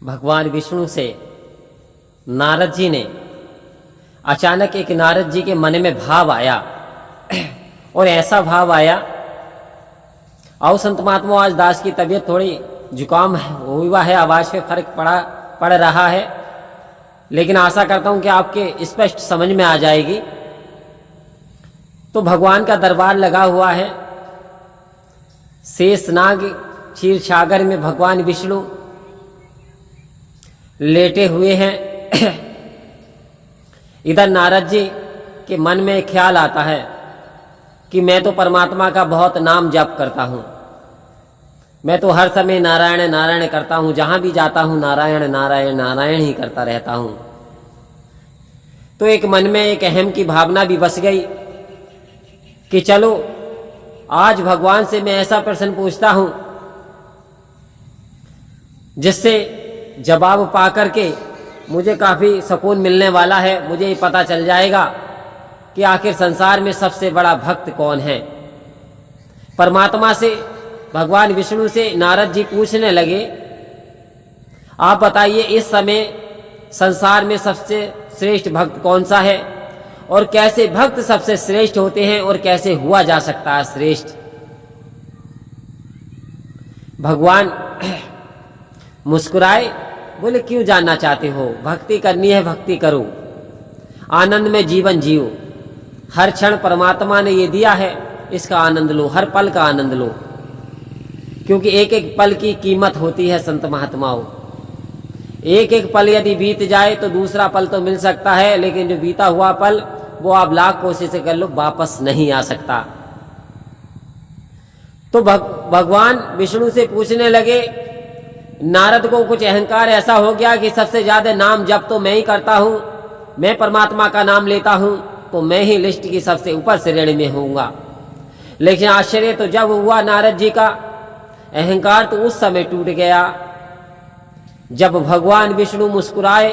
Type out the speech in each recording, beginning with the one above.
भगवान विष्णु से नारद जी ने अचानक एक नारद जी के मन में भाव आया और ऐसा भाव आया, आओ संत महात्मा, आज दास की तबीयत थोड़ी जुकाम हुआ है, आवाज पे फर्क पड़ रहा है, लेकिन आशा करता हूं कि आपके स्पष्ट समझ में आ जाएगी। तो भगवान का दरबार लगा हुआ है, शेषनाग क्षीर सागर में भगवान विष्णु लेटे हुए हैं। इधर नारद जी के मन में ख्याल आता है कि मैं तो परमात्मा का बहुत नाम जप करता हूं, मैं तो हर समय नारायण नारायण करता हूं, जहां भी जाता हूं नारायण नारायण नारायण ही करता रहता हूं। तो एक मन में एक अहम की भावना भी बस गई कि चलो आज भगवान से मैं ऐसा प्रश्न पूछता हूं जिससे जवाब पा करके मुझे काफी सुकून मिलने वाला है। मुझे ये पता चल जाएगा कि आखिर संसार में सबसे बड़ा भक्त कौन है। परमात्मा से, भगवान विष्णु से नारद जी पूछने लगे, आप बताइए इस समय संसार में सबसे श्रेष्ठ भक्त कौन सा है, और कैसे भक्त सबसे श्रेष्ठ होते हैं, और कैसे हुआ जा सकता है श्रेष्ठ। भगवान मुस्कुराए, बोले क्यों जानना चाहते हो, भक्ति करनी है भक्ति करो, आनंद में जीवन जियो, हर क्षण परमात्मा ने ये दिया है, इसका आनंद लो, हर पल का आनंद लो, क्योंकि एक एक पल की कीमत होती है संत महात्माओं। एक एक पल यदि बीत जाए तो दूसरा पल तो मिल सकता है, लेकिन जो बीता हुआ पल वो आप लाख कोशिशें कर लो वापस नहीं आ सकता। तो भगवान विष्णु से पूछने लगे, नारद को कुछ अहंकार ऐसा हो गया कि सबसे ज्यादा नाम जप तो मैं ही करता हूं, मैं परमात्मा का नाम लेता हूं, तो मैं ही लिस्ट की सबसे ऊपर श्रेणी में होऊंगा। लेकिन आश्चर्य तो जब हुआ, नारद जी का अहंकार तो उस समय टूट गया जब भगवान विष्णु मुस्कुराए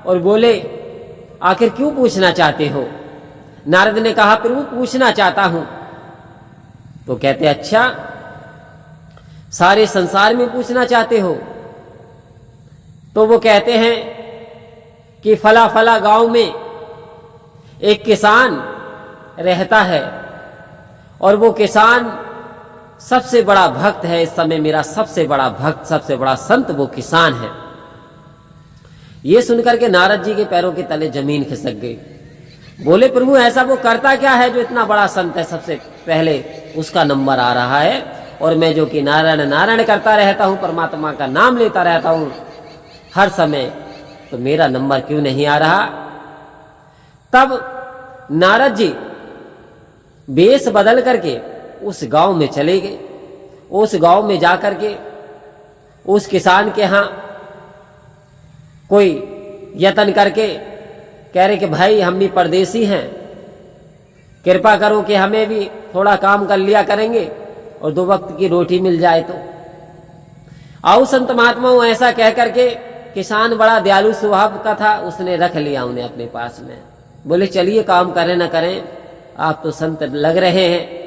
और बोले, आखिर क्यों पूछना चाहते हो। नारद ने कहा, प्रभु पूछना चाहता हूं। तो कहते, अच्छा सारे संसार में पूछना चाहते हो। तो वो कहते हैं कि फला फला गांव में एक किसान रहता है और वो किसान सबसे बड़ा भक्त है। इस समय मेरा सबसे बड़ा भक्त, सबसे बड़ा संत वो किसान है। ये सुनकर के नारद जी के पैरों के तले जमीन खिसक गई। बोले, प्रभु ऐसा वो करता क्या है जो इतना बड़ा संत है, सबसे पहले उसका नंबर आ रहा है, और मैं जो कि नारायण नारायण करता रहता हूं, परमात्मा का नाम लेता रहता हूं हर समय, तो मेरा नंबर क्यों नहीं आ रहा। तब नारद जी वेश बदल करके उस गांव में चले गए। उस गांव में जाकर के उस किसान के यहां कोई यत्न करके कह रहे कि भाई हम भी परदेसी हैं, कृपा करो कि हमें भी थोड़ा काम कर लिया करेंगे और 2 वक्त की रोटी मिल जाए। तो आओ संत महात्माओं, ऐसा कह करके किसान बड़ा दयालु स्वभाव का था, उसने रख लिया उन्हें अपने पास में। बोले, चलिए काम करें ना करें, आप तो संत लग रहे हैं,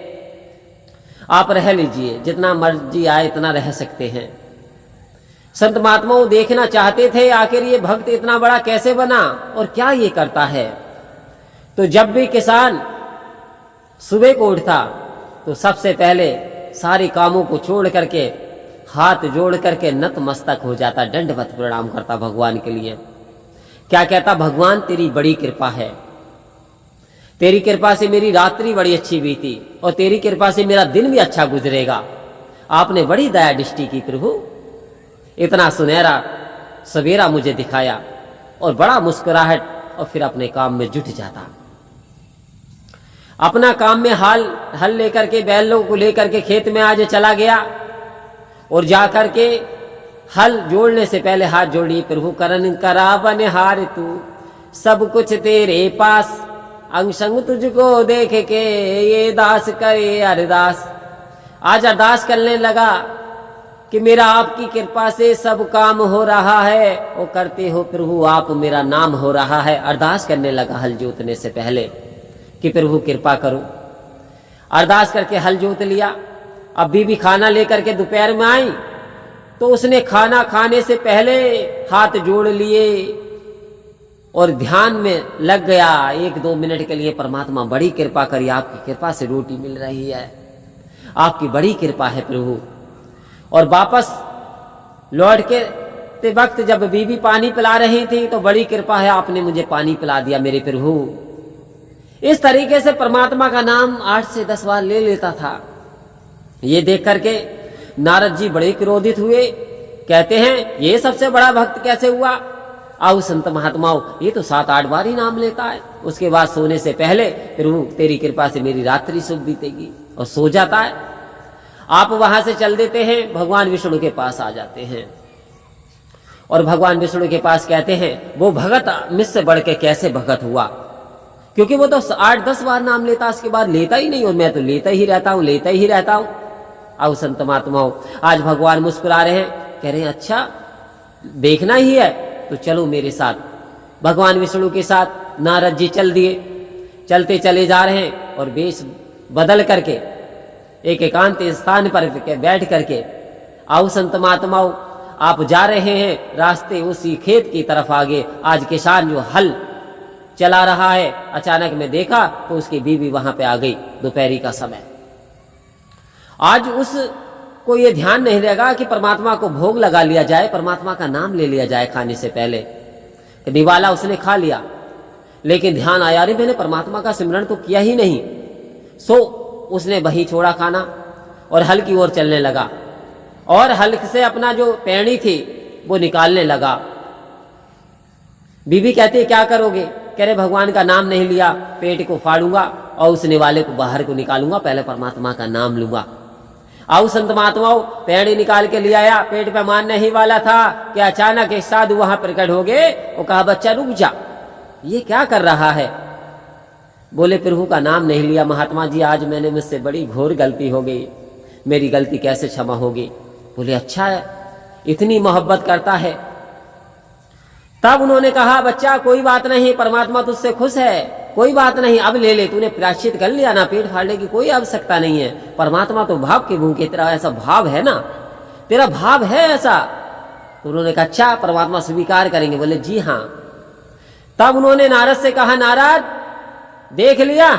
आप रह लीजिए, जितना मर्जी आए इतना रह सकते हैं। संत महात्माओं देखना चाहते थे आखिर ये भक्त इतना बड़ा कैसे बना और क्या ये करता है। तो जब भी किसान सुबह को उठता तो सबसे पहले सारे कामों को छोड़ करके हाथ जोड़ करके नतमस्तक हो जाता, दंडवत प्रणाम करता भगवान के लिए। क्या कहता, भगवान तेरी बड़ी कृपा है, तेरी कृपा से मेरी रात्रि बड़ी अच्छी बीती और तेरी कृपा से मेरा दिन भी अच्छा गुजरेगा। आपने बड़ी दया दृष्टि की प्रभु, इतना सुनहरा सवेरा मुझे दिखाया। और बड़ा मुस्कुराहट, और फिर अपने काम में जुट जाता। अपना काम में हल लेकर के, बैलों को लेकर के खेत में आज चला गया और जाकर के हल जोड़ने से पहले हाथ जोड़ी, प्रभु करन करा बनिहार तू, सब कुछ तेरे पास, अंग संग तुझको देख के ये दास करे अरदास। आज अरदास करने लगा कि मेरा आपकी कृपा से सब काम हो रहा है, वो करते हो प्रभु आप, मेरा नाम हो रहा है। अरदास करने लगा हल जोतने से पहले कि प्रभु कृपा करो। अरदास करके हल जोत लिया। अब बीबी खाना लेकर के दोपहर में आई तो उसने खाना खाने से पहले हाथ जोड़ लिए और ध्यान में लग गया 1-2 मिनट के लिए। परमात्मा बड़ी कृपा करी, आपकी कृपा से रोटी मिल रही है, आपकी बड़ी कृपा है प्रभु। और वापस लौट के वक्त जब बीबी पानी पिला रही थी तो बड़ी कृपा है, आपने मुझे पानी पिला दिया मेरे प्रभु। इस तरीके से परमात्मा का नाम 8 से 10 बार ले लेता था। ये देख करके नारद जी बड़े क्रोधित हुए, कहते हैं ये सबसे बड़ा भक्त कैसे हुआ? आओ संत महात्माओं, ये तो 7-8 बार ही नाम लेता है, उसके बाद सोने से पहले प्रभु तेरी कृपा से मेरी रात्रि सुख बीतेगी, और सो जाता है। आप वहां से चल देते हैं, भगवान विष्णु के पास आ जाते हैं और भगवान विष्णु के पास कहते हैं वो भगत मुझसे बढ़ के कैसे भगत हुआ, क्योंकि वो तो 8-10 बार नाम लेता, उसके बाद लेता ही नहीं, और मैं तो लेता ही रहता हूं। आओ संत महात्माओं, आज भगवान मुस्कुरा रहे हैं, कह रहे हैं अच्छा देखना ही है तो चलो मेरे साथ। भगवान विष्णु के साथ नारद जी चल दिए, चलते चले जा रहे हैं और वेश बदल करके एक एकांत स्थान पर बैठ करके, आओ संत महात्माओं, आप जा रहे हैं रास्ते उसी खेत की तरफ आगे, आज किसान जो हल चला रहा है, अचानक में देखा तो उसकी बीवी वहां पे आ गई, दोपहरी का समय। आज उसको ये ध्यान नहीं रहेगा कि परमात्मा को भोग लगा लिया जाए, परमात्मा का नाम ले लिया जाए खाने से पहले। निवाला उसने खा लिया, लेकिन ध्यान आया अरे मैंने परमात्मा का सिमरन तो किया ही नहीं। सो उसने वही छोड़ा खाना और हल की ओर चलने लगा, और हल से अपना जो पैणी थी वो निकालने लगा। बीवी कहती है क्या करोगे? कह रहे भगवान का नाम नहीं लिया, पेट को फाड़ूंगा और उस निवाले को बाहर को निकालूंगा, पहले परमात्मा का नाम लूंगा। आओ संत महात्माओं, पैड़ी निकाल के ले आया, पेट पे मारने ही वाला था कि अचानक एक साधु वहां प्रकट हो गए। वो कहा बच्चा रुक जा, ये क्या कर रहा है? बोले प्रभु का नाम नहीं लिया महात्मा जी, आज मैंने मुझसे बड़ी घोर गलती हो गई, मेरी गलती कैसे क्षमा होगी? बोले अच्छा है, इतनी मोहब्बत करता है। तब उन्होंने कहा बच्चा कोई बात नहीं, परमात्मा तुझसे खुश है, कोई बात नहीं, अब ले ले, तूने प्रायश्चित कर लिया ना, पेट फाड़ने की कोई आवश्यकता नहीं है। परमात्मा तो भाव के भूखे, तेरा ऐसा भाव है ना, तेरा भाव है ऐसा। तो उन्होंने कहा अच्छा परमात्मा स्वीकार करेंगे? बोले जी हाँ। तब उन्होंने नारद से कहा नारद देख लिया,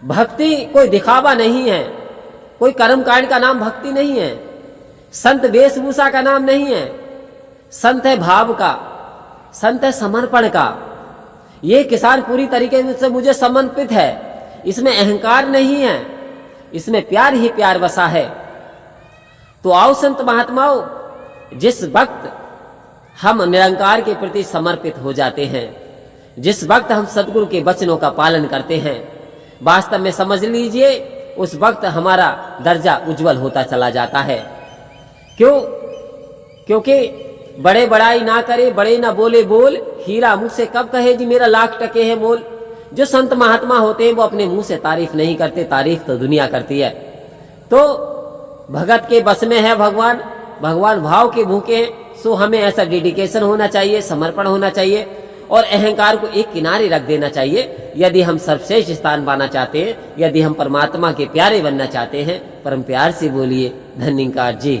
भक्ति कोई दिखावा नहीं है, कोई कर्म कांड का नाम भक्ति नहीं है, संत वेशभूषा का नाम नहीं है, संत है भाव का, संत है समर्पण का। ये किसान पूरी तरीके से मुझे समर्पित है, इसमें अहंकार नहीं है, इसमें प्यार ही प्यार बसा है। तो आओ संत महात्माओं, जिस वक्त हम निरंकार के प्रति समर्पित हो जाते हैं, जिस वक्त हम सदगुरु के वचनों का पालन करते हैं, वास्तव में समझ लीजिए उस वक्त हमारा दर्जा उज्जवल होता चला जाता है। क्यों? क्योंकि बड़े बड़ाई ना करे, बड़े ना बोले बोल, हीरा मुंह से कब कहे जी मेरा लाख टके है मोल। जो संत महात्मा होते हैं वो अपने मुंह से तारीफ नहीं करते, तारीफ तो दुनिया करती है। तो भगत के बस में है भगवान, भगवान भाव के भूखे हैं। सो हमें ऐसा डेडिकेशन होना चाहिए, समर्पण होना चाहिए और अहंकार को एक किनारे रख देना चाहिए। यदि हम सर्वश्रेष्ठ स्थान पाना चाहते हैं, यदि हम परमात्मा के प्यारे बनना चाहते हैं, परम प्यार से बोलिए धन्यकार जी।